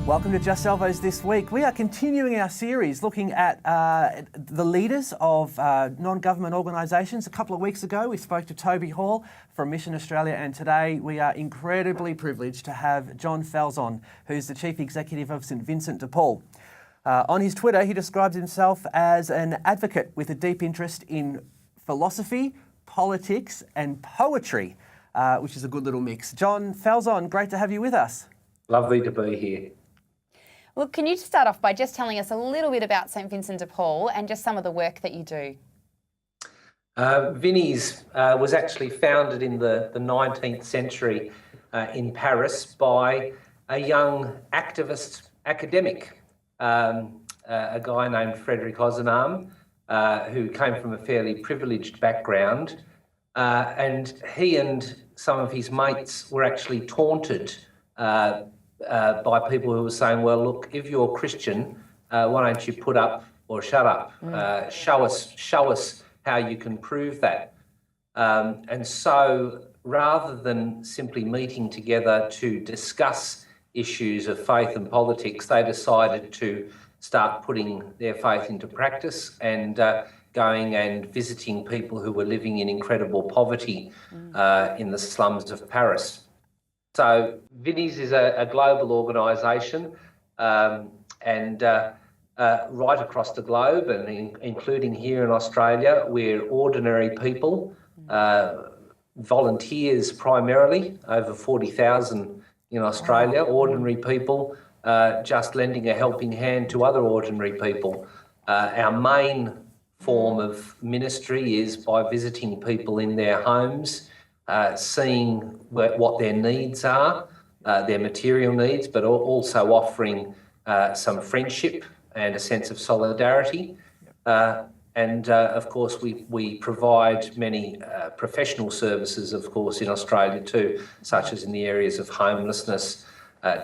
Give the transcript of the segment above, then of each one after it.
Welcome to Just Salvos this week. We are continuing our series looking at the leaders of non-government organisations. A couple of weeks ago, we spoke to Toby Hall from Mission Australia, and today we are incredibly privileged to have John Falzon, who's the Chief Executive of St Vincent de Paul. On his Twitter, he describes himself as an advocate with a deep interest in philosophy, politics and poetry, which is a good little mix. John Falzon, great to have you with us. Lovely to be here. Well, can you start off by just telling us a little bit about St Vincent de Paul and just some of the work that you do? Vinnie's was actually founded in the 19th century in Paris by a young activist academic, a guy named Frederick Ozanam, who came from a fairly privileged background, and he and some of his mates were actually taunted by people who were saying, well, look, if you're Christian, why don't you put up or shut up? Show us how you can prove that. And so rather than simply meeting together to discuss issues of faith and politics, they decided to start putting their faith into practice and going and visiting people who were living in incredible poverty in the slums of Paris. So Vinnie's is a global organisation and right across the globe, and including here in Australia, we're ordinary people, volunteers primarily, over 40,000 in Australia, ordinary people just lending a helping hand to other ordinary people. Our main form of ministry is by visiting people in their homes, seeing what their needs are, their material needs, but also offering some friendship and a sense of solidarity. And of course, we provide many professional services, of course, in Australia too, such as in the areas of homelessness,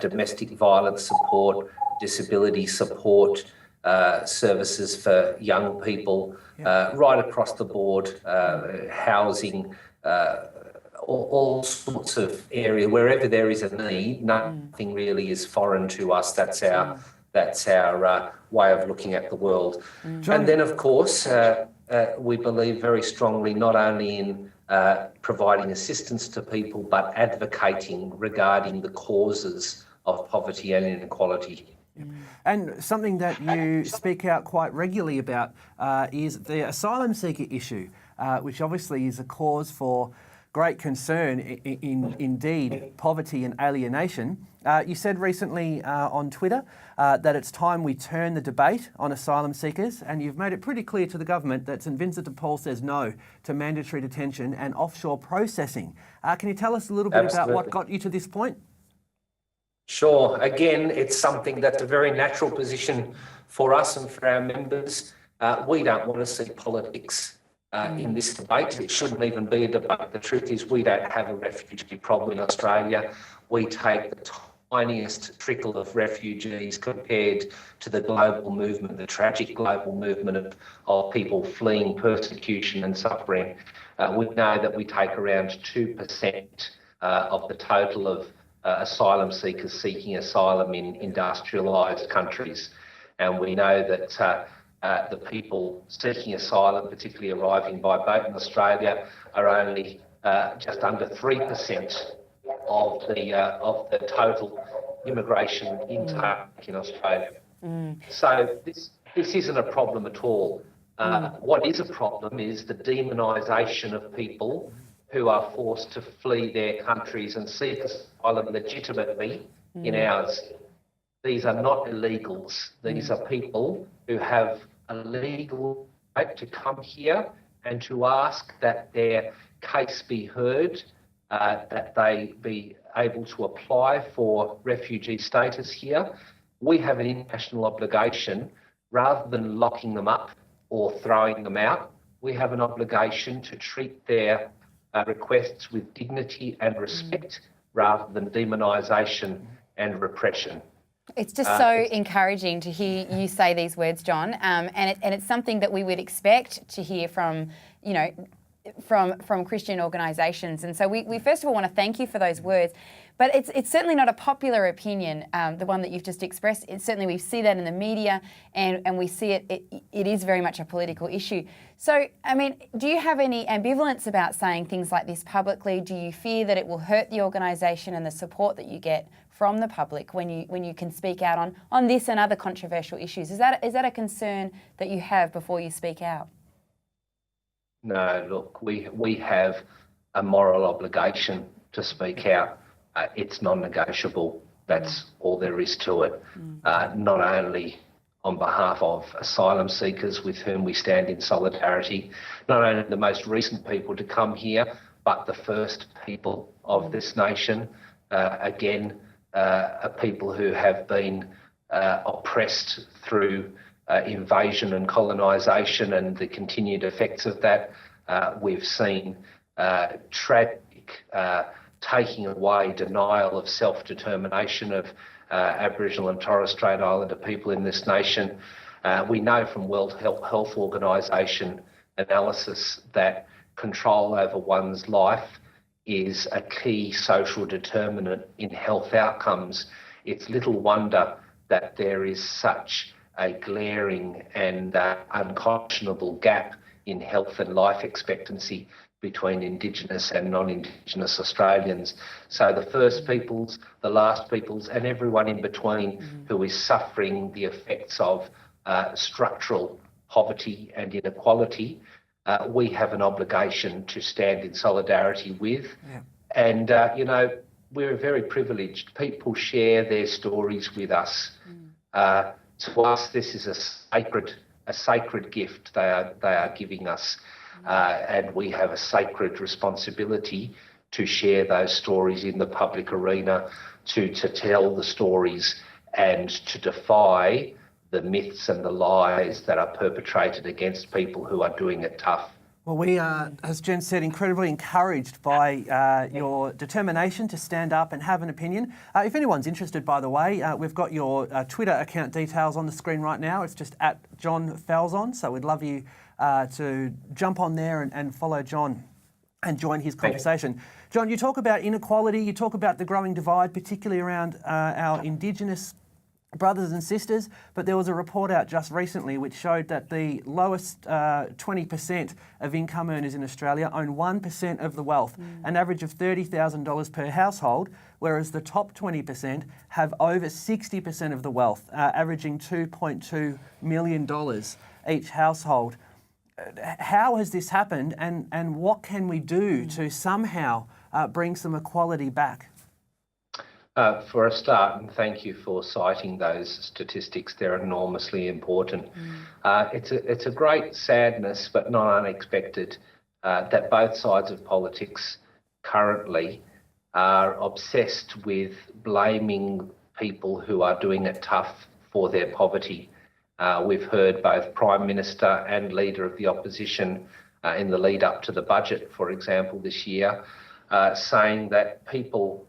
domestic violence support, disability support, services for young people, right across the board, housing, all sorts of area. Wherever there is a need, nothing really is foreign to us. That's our way of looking at the world. And then, of course, we believe very strongly not only in providing assistance to people, but advocating regarding the causes of poverty and inequality. And something that you speak out quite regularly about is the asylum seeker issue, which obviously is a cause for great concern indeed poverty and alienation. You said recently on Twitter that it's time we turn the debate on asylum seekers, and you've made it pretty clear to the government that St Vincent de Paul says no to mandatory detention and offshore processing. Can you tell us a little bit about what got you to this point? Sure. Again, it's something that's a very natural position for us and for our members. We don't want to see politics in this debate. It shouldn't even be a debate. The truth is we don't have a refugee problem in Australia. We take the tiniest trickle of refugees compared to the global movement, the tragic global movement of people fleeing persecution and suffering. We know that we take around 2% of the total of asylum seekers seeking asylum in industrialised countries. And we know that the people seeking asylum, particularly arriving by boat in Australia, are only just under 3% of the total immigration intake in Australia. So this isn't a problem at all. What is a problem is the demonisation of people who are forced to flee their countries and seek asylum legitimately in ours. These are not illegals. These are people who have a legal right to come here and to ask that their case be heard, that they be able to apply for refugee status here. We have an international obligation, rather than locking them up or throwing them out, we have an obligation to treat their requests with dignity and respect rather than demonisation and repression. It's just so encouraging to hear you say these words, John, and it's something that we would expect to hear from, you know, from Christian organisations. And so we first of all want to thank you for those words. But it's certainly not a popular opinion, the one that you've just expressed. Certainly we see that in the media, and we see it is very much a political issue. So, I mean, do you have any ambivalence about saying things like this publicly? Do you fear that it will hurt the organisation and the support that you get from the public when you can speak out on this and other controversial issues? Is that a concern that you have before you speak out? No, look, we have a moral obligation to speak out. It's non-negotiable. That's all there is to it. Not only on behalf of asylum seekers with whom we stand in solidarity, not only the most recent people to come here, but the first people of this nation. Again, people who have been oppressed through invasion and colonisation and the continued effects of that. We've seen tragic taking away, denial of self-determination of Aboriginal and Torres Strait Islander people in this nation. We know from World Health Organisation analysis that control over one's life is a key social determinant in health outcomes. It's little wonder that there is such a glaring and unconscionable gap in health and life expectancy between Indigenous and non-Indigenous Australians. So the first peoples, the last peoples, and everyone in between who is suffering the effects of structural poverty and inequality, we have an obligation to stand in solidarity with. Yeah. And, we're very privileged. People share their stories with us. To us, this is a sacred gift they are giving us. And we have a sacred responsibility to share those stories in the public arena, to tell the stories and to defy the myths and the lies that are perpetrated against people who are doing it tough. Well, we are, as Jen said, incredibly encouraged by your determination to stand up and have an opinion. If anyone's interested, by the way, we've got your Twitter account details on the screen right now. It's just at John Falzon. So we'd love you to jump on there and follow John and join his conversation. John, you talk about inequality, you talk about the growing divide, particularly around our Indigenous brothers and sisters, but there was a report out just recently which showed that the lowest 20% of income earners in Australia own 1% of the wealth, an average of $30,000 per household, whereas the top 20% have over 60% of the wealth, averaging $2.2 million each household. How has this happened, and what can we do to somehow bring some equality back? For a start, and thank you for citing those statistics, they're enormously important. It's a great sadness, but not unexpected, that both sides of politics currently are obsessed with blaming people who are doing it tough for their poverty. We've heard both Prime Minister and Leader of the Opposition in the lead up to the budget, for example, this year, saying that people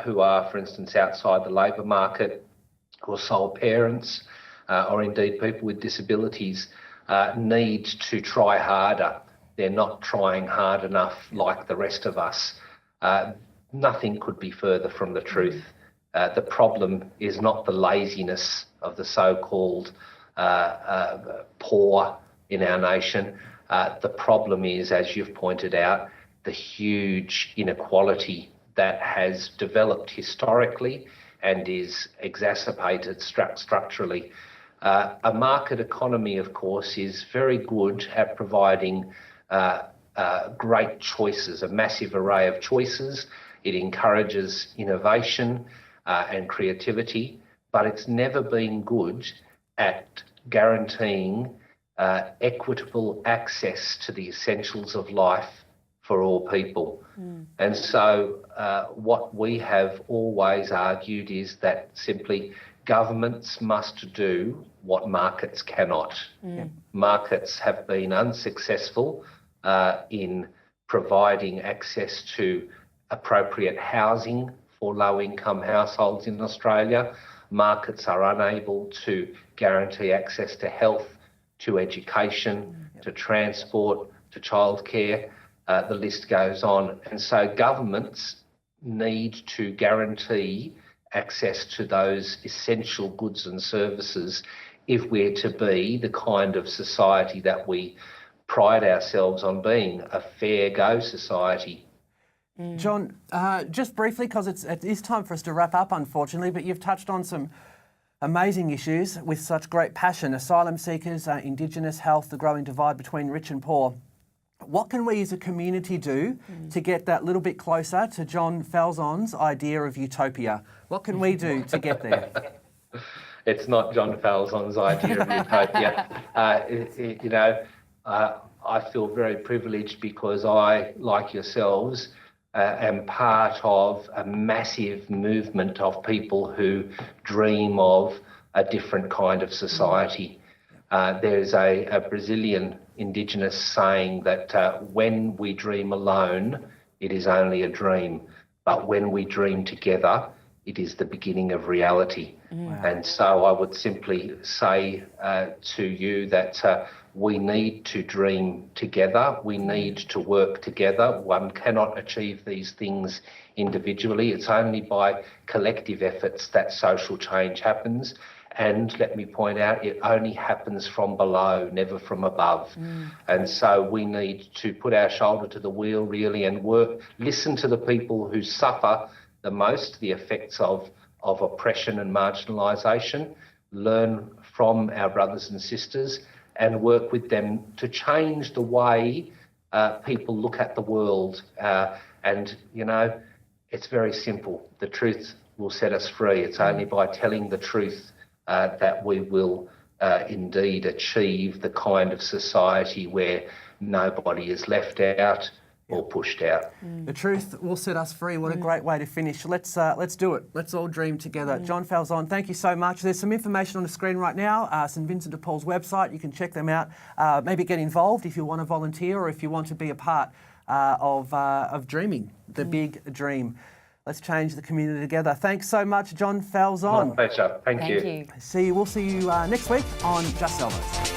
who are, for instance, outside the labour market, or sole parents, or indeed people with disabilities, need to try harder. They're not trying hard enough like the rest of us. Nothing could be further from the truth. The problem is not the laziness of the so-called poor in our nation. The problem is, as you've pointed out, the huge inequality that has developed historically and is exacerbated structurally. A market economy, of course, is very good at providing great choices, a massive array of choices. It encourages innovation and creativity, but it's never been good at guaranteeing equitable access to the essentials of life for all people. And so what we have always argued is that simply governments must do what markets cannot. Markets have been unsuccessful in providing access to appropriate housing for low-income households in Australia. Markets are unable to guarantee access to health, to education, to transport, to childcare. The list goes on. And so governments need to guarantee access to those essential goods and services if we're to be the kind of society that we pride ourselves on being, a fair go society. John, just briefly, because it is time for us to wrap up, unfortunately, but you've touched on some amazing issues with such great passion: asylum seekers, Indigenous health, the growing divide between rich and poor. What can we as a community do to get that little bit closer to John Falzon's idea of utopia? What can we do to get there? It's not John Falzon's idea of utopia. I feel very privileged because I, like yourselves, am part of a massive movement of people who dream of a different kind of society. There's a Brazilian Indigenous saying that when we dream alone, it is only a dream, but when we dream together, it is the beginning of reality. Wow. And so I would simply say to you that we need to dream together. We need to work together. One cannot achieve these things individually. It's only by collective efforts that social change happens. And let me point out, it only happens from below, never from above. And so we need to put our shoulder to the wheel really and work, listen to the people who suffer the most, the effects of oppression and marginalisation, learn from our brothers and sisters and work with them to change the way people look at the world. And, it's very simple. The truth will set us free. It's only by telling the truth that we will indeed achieve the kind of society where nobody is left out or pushed out. The truth will set us free. What a great way to finish. Let's do it. Let's all dream together. John Falzon, thank you so much. There's some information on the screen right now. St Vincent de Paul's website. You can check them out. Maybe get involved if you want to volunteer or if you want to be a part of dreaming, the big dream. Let's change the community together. Thanks so much, John Falzon. My pleasure. Thank you. We'll see you next week on Just Salvos.